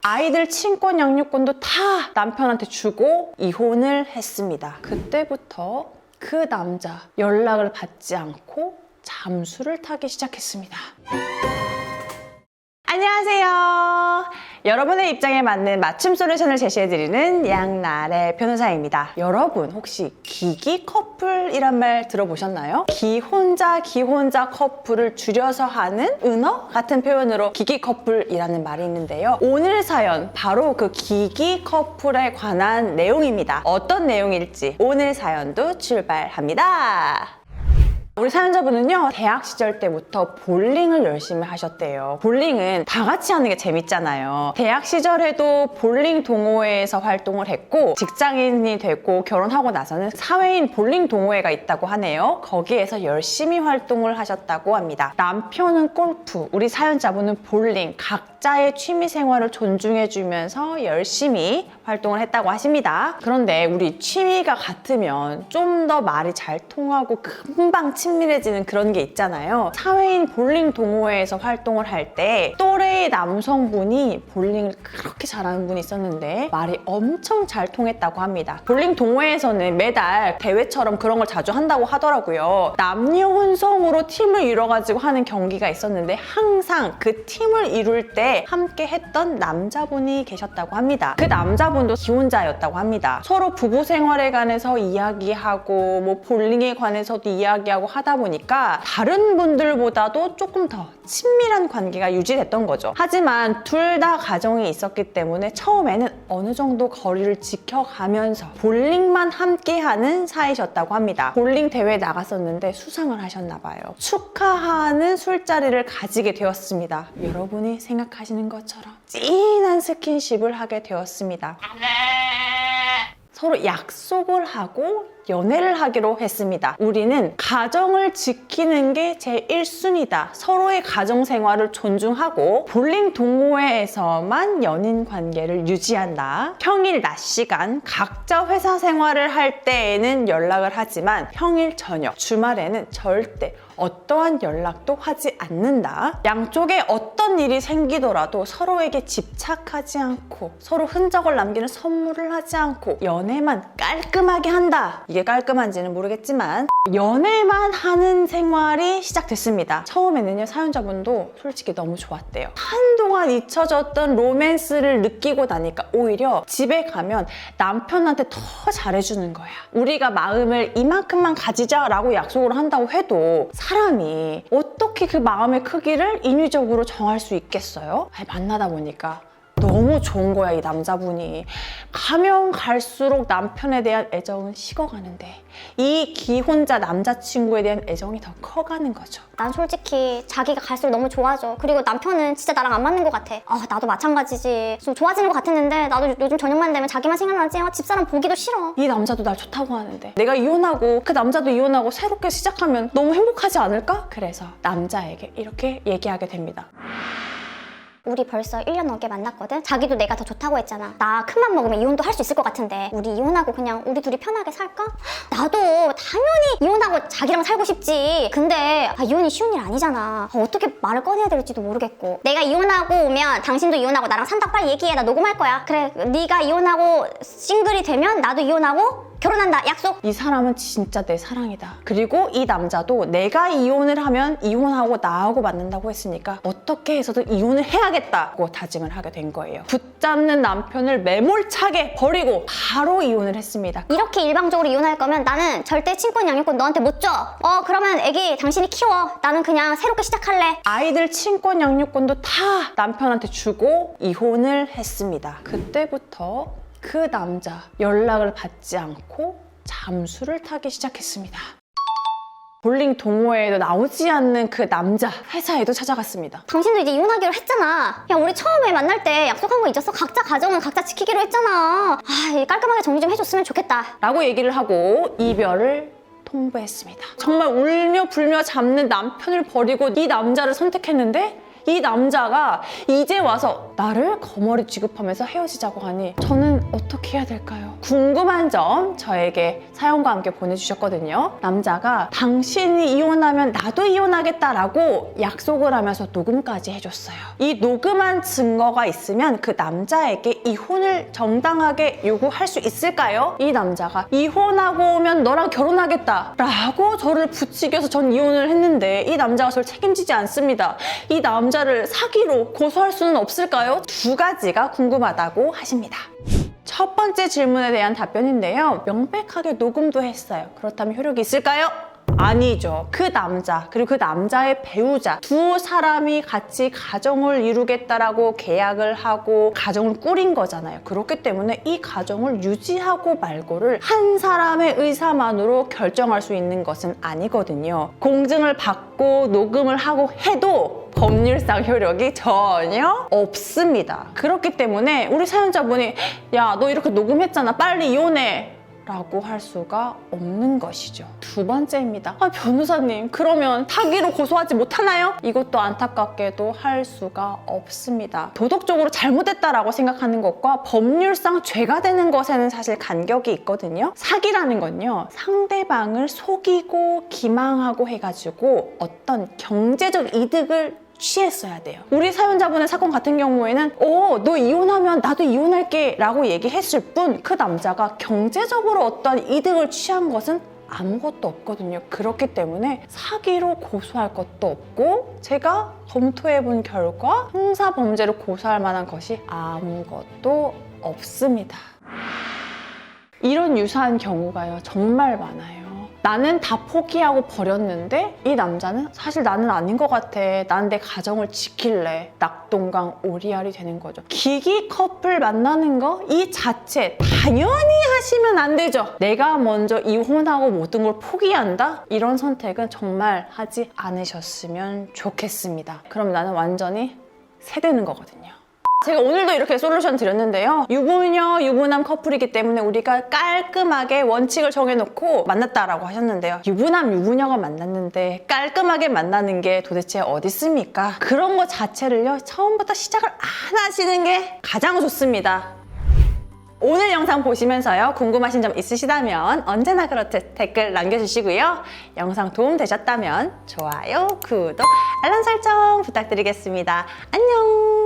아이들 친권 양육권도 다 남편한테 주고 이혼을 했습니다. 그때부터 그 남자 연락을 받지 않고 잠수를 타기 시작했습니다. 안녕하세요. 여러분의 입장에 맞는 맞춤 솔루션을 제시해드리는 양나래 변호사입니다. 여러분 혹시 기기 커플이란 말 들어보셨나요? 기혼자 커플을 줄여서 하는 은어 같은 표현으로 기기 커플이라는 말이 있는데요. 오늘 사연 바로 그 기기 커플에 관한 내용입니다. 어떤 내용일지 오늘 사연도 출발합니다. 우리 사연자분은요, 대학 시절 때부터 볼링을 열심히 하셨대요. 볼링은 다 같이 하는 게 재밌잖아요. 대학 시절에도 볼링 동호회에서 활동을 했고, 직장인이 되고 결혼하고 나서는 사회인 볼링 동호회가 있다고 하네요. 거기에서 열심히 활동을 하셨다고 합니다. 남편은 골프, 우리 사연자분은 볼링, 각자의 취미 생활을 존중해주면서 열심히 활동을 했다고 하십니다. 그런데 우리 취미가 같으면 좀 더 말이 잘 통하고 금방 친밀해지는 그런 게 있잖아요. 사회인 볼링 동호회에서 활동을 할 때 또래의 남성분이 볼링을 그렇게 잘하는 분이 있었는데 말이 엄청 잘 통했다고 합니다. 볼링 동호회에서는 매달 대회처럼 그런 걸 자주 한다고 하더라고요. 남녀 혼성으로 팀을 이뤄가지고 하는 경기가 있었는데 항상 그 팀을 이룰 때 함께 했던 남자분이 계셨다고 합니다. 그 남자분도 기혼자였다고 합니다. 서로 부부 생활에 관해서 이야기하고 뭐 볼링에 관해서도 이야기하고 하다 보니까 다른 분들보다도 조금 더 친밀한 관계가 유지됐던 거죠. 하지만 둘 다 가정이 있었기 때문에 처음에는 어느 정도 거리를 지켜가면서 볼링만 함께하는 사이셨다고 합니다. 볼링 대회에 나갔었는데 수상을 하셨나 봐요. 축하하는 술자리를 가지게 되었습니다. 여러분이 생각하시는 것처럼 진한 스킨십을 하게 되었습니다. 서로 약속을 하고 연애를 하기로 했습니다. 우리는 가정을 지키는 게 제 1순위다. 서로의 가정 생활을 존중하고 볼링 동호회에서만 연인 관계를 유지한다. 평일 낮 시간 각자 회사 생활을 할 때에는 연락을 하지만 평일 저녁, 주말에는 절대 어떠한 연락도 하지 않는다. 양쪽에 어떤 일이 생기더라도 서로에게 집착하지 않고 서로 흔적을 남기는 선물을 하지 않고 연애만 깔끔하게 한다. 이게 깔끔한지는 모르겠지만 연애만 하는 생활이 시작됐습니다. 처음에는요, 사연자분도 솔직히 너무 좋았대요. 한동안 잊혀졌던 로맨스를 느끼고 나니까 오히려 집에 가면 남편한테 더 잘해주는 거야. 우리가 마음을 이만큼만 가지자라고 약속을 한다고 해도 사람이 어떻게 그 마음의 크기를 인위적으로 정할 수 있겠어요? 만나다 보니까 너무 좋은 거야, 이 남자분이. 가면 갈수록 남편에 대한 애정은 식어가는데 이 기혼자 남자친구에 대한 애정이 더 커가는 거죠. 난 솔직히 자기가 갈수록 너무 좋아져. 그리고 남편은 진짜 나랑 안 맞는 것 같아. 나도 마찬가지지. 좀 좋아지는 것 같았는데 나도 요즘 저녁만 되면 자기만 생각나지. 집사람 보기도 싫어. 이 남자도 날 좋다고 하는데 내가 이혼하고 그 남자도 이혼하고 새롭게 시작하면 너무 행복하지 않을까? 그래서 남자에게 이렇게 얘기하게 됩니다. 우리 벌써 1년 넘게 만났거든? 자기도 내가 더 좋다고 했잖아. 나 큰맘 먹으면 이혼도 할 수 있을 것 같은데 우리 이혼하고 그냥 우리 둘이 편하게 살까? 나도 당연히 이혼하고 자기랑 살고 싶지. 근데 이혼이 쉬운 일 아니잖아. 어떻게 말을 꺼내야 될지도 모르겠고. 내가 이혼하고 오면 당신도 이혼하고 나랑 산다 빨리 얘기해. 나 녹음할 거야. 그래, 네가 이혼하고 싱글이 되면 나도 이혼하고 결혼한다. 약속. 이 사람은 진짜 내 사랑이다. 그리고 이 남자도 내가 이혼을 하면 이혼하고 나하고 만난다고 했으니까 어떻게 해서든 이혼을 해야겠다고 다짐을 하게 된 거예요. 붙잡는 남편을 매몰차게 버리고 바로 이혼을 했습니다. 이렇게 일방적으로 이혼할 거면 나는 절대 친권 양육권 너한테 못 줘. 그러면 애기 당신이 키워. 나는 그냥 새롭게 시작할래. 아이들 친권 양육권도 다 남편한테 주고 이혼을 했습니다. 그때부터 그 남자 연락을 받지 않고 잠수를 타기 시작했습니다. 볼링 동호회에도 나오지 않는 그 남자 회사에도 찾아갔습니다. 당신도 이제 이혼하기로 했잖아. 야, 우리 처음에 만날 때 약속한 거 잊었어? 각자 가정은 각자 지키기로 했잖아. 깔끔하게 정리 좀 해줬으면 좋겠다 라고 얘기를 하고 이별을 통보했습니다. 정말 울며 불며 잡는 남편을 버리고 이 남자를 선택했는데 이 남자가 이제 와서 나를 거머리 취급하면서 헤어지자고 하니 저는 어떻게 해야 될까요? 궁금한 점 저에게 사연과 함께 보내주셨거든요. 남자가 당신이 이혼하면 나도 이혼하겠다라고 약속을 하면서 녹음까지 해줬어요. 이 녹음한 증거가 있으면 그 남자에게 이혼을 정당하게 요구할 수 있을까요? 이 남자가 이혼하고 오면 너랑 결혼하겠다 라고 저를 부추겨서 전 이혼을 했는데 이 남자가 저를 책임지지 않습니다. 이 남자를 사기로 고소할 수는 없을까요? 두 가지가 궁금하다고 하십니다. 첫 번째 질문에 대한 답변인데요. 명백하게 녹음도 했어요. 그렇다면 효력이 있을까요? 아니죠. 그 남자 그리고 그 남자의 배우자 두 사람이 같이 가정을 이루겠다라고 계약을 하고 가정을 꾸린 거잖아요. 그렇기 때문에 이 가정을 유지하고 말고를 한 사람의 의사만으로 결정할 수 있는 것은 아니거든요. 공증을 받고 녹음을 하고 해도 법률상 효력이 전혀 없습니다. 그렇기 때문에 우리 사연자분이 야, 너 이렇게 녹음했잖아. 빨리 이혼해. 라고 할 수가 없는 것이죠. 두 번째입니다. 변호사님, 그러면 타기로 고소하지 못하나요? 이것도 안타깝게도 할 수가 없습니다. 도덕적으로 잘못했다라고 생각하는 것과 법률상 죄가 되는 것에는 사실 간격이 있거든요. 사기라는 건요, 상대방을 속이고 기망하고 해가지고 어떤 경제적 이득을 취했어야 돼요. 우리 사연자분의 사건 같은 경우에는 너 이혼하면 나도 이혼할게 라고 얘기했을 뿐 그 남자가 경제적으로 어떤 이득을 취한 것은 아무것도 없거든요. 그렇기 때문에 사기로 고소할 것도 없고 제가 검토해본 결과 형사범죄로 고소할 만한 것이 아무것도 없습니다. 이런 유사한 경우가요, 정말 많아요. 나는 다 포기하고 버렸는데 이 남자는 사실 나는 아닌 것 같아. 난 내 가정을 지킬래. 낙동강 오리알이 되는 거죠. 기기 커플 만나는 거 이 자체 당연히 하시면 안 되죠. 내가 먼저 이혼하고 모든 걸 포기한다? 이런 선택은 정말 하지 않으셨으면 좋겠습니다. 그럼 나는 완전히 세대는 거거든요. 제가 오늘도 이렇게 솔루션 드렸는데요. 유부녀, 유부남 커플이기 때문에 우리가 깔끔하게 원칙을 정해놓고 만났다라고 하셨는데요. 유부남, 유부녀가 만났는데 깔끔하게 만나는 게 도대체 어디 있습니까? 그런 거 자체를요, 처음부터 시작을 안 하시는 게 가장 좋습니다. 오늘 영상 보시면서요, 궁금하신 점 있으시다면 언제나 그렇듯 댓글 남겨주시고요. 영상 도움 되셨다면 좋아요, 구독, 알람 설정 부탁드리겠습니다. 안녕!